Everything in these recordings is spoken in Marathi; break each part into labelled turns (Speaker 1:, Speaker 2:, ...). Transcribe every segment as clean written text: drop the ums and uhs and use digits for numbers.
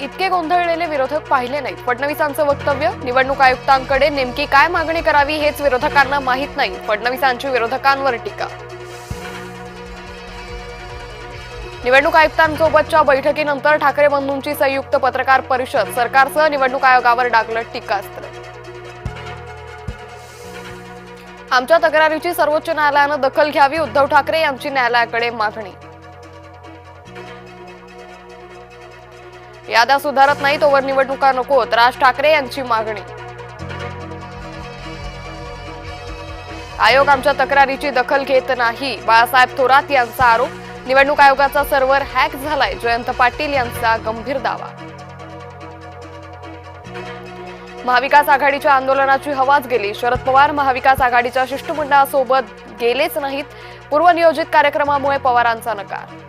Speaker 1: इतके गोंधळलेले विरोधक पाहिले नाहीत. फडणवीसांचं वक्तव्य. निवडणूक आयुक्तांकडे नेमकी काय मागणी करावी हेच विरोधकांना माहीत नाही. फडणवीसांची विरोधकांवर टीका. निवडणूक आयुक्तांसोबतच्या बैठकीनंतर ठाकरे बंधूंची संयुक्त पत्रकार परिषद. सरकारसह निवडणूक आयोगावर डागलं टीकास्त्र. आमच्या तक्रारीची सर्वोच्च न्यायालयानं दखल घ्यावी. उद्धव ठाकरे यांची न्यायालयाकडे मागणी. याद्या सुधारत नाही तोवर निवडणुका नकोत. राज ठाकरे यांची मागणी. आयोग आमच्या तक्रारीची दखल घेत नाही. बाळासाहेब थोरात यांचा आरोप. निवडणूक आयोगाचा सर्व्हर हॅक झालाय. जयंत पाटील यांचा गंभीर दावा. महाविकास आघाडीच्या आंदोलनाची हवाच गेली. शरद पवार महाविकास आघाडीच्या शिष्टमंडळासोबत गेलेच नाहीत. पूर्वनियोजित कार्यक्रमामुळे पवारांचा नकार.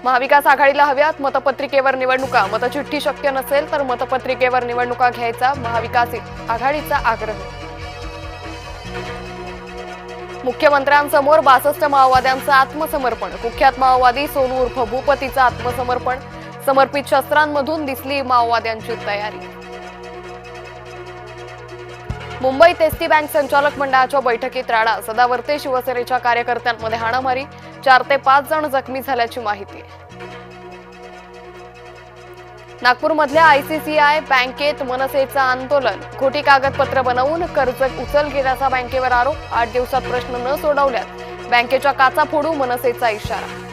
Speaker 1: महाविकास आघाडीला हव्यात मतपत्रिकेवर निवडणुका. मतचिठ्ठी शक्य नसेल तर मतपत्रिकेवर निवडणुका घ्यायचा महाविकास आघाडीचा आग्रह. मुख्यमंत्र्यांसमोर 62 माओवाद्यांचं आत्मसमर्पण. कुख्यात माओवादी सोनू उर्फ भूपतीचं आत्मसमर्पण. समर्पित शस्त्रांमधून दिसली माओवाद्यांची तयारी. मुंबईत एसटी बँक संचालक मंडळाच्या बैठकीत राडा. सदावर्ते शिवसेनेच्या कार्यकर्त्यांमध्ये हाणामारी. 4 ते 5 जण जखमी झाल्याची माहिती. नागपूरमधल्या आयसीसीआय बँकेत मनसेचं आंदोलन. खोटी कागदपत्र बनवून कर्ज उचल घेण्याचा बँकेवर आरोप. 8 दिवसात प्रश्न न सोडवल्यास बँकेच्या काचा फोडू मनसेचा इशारा.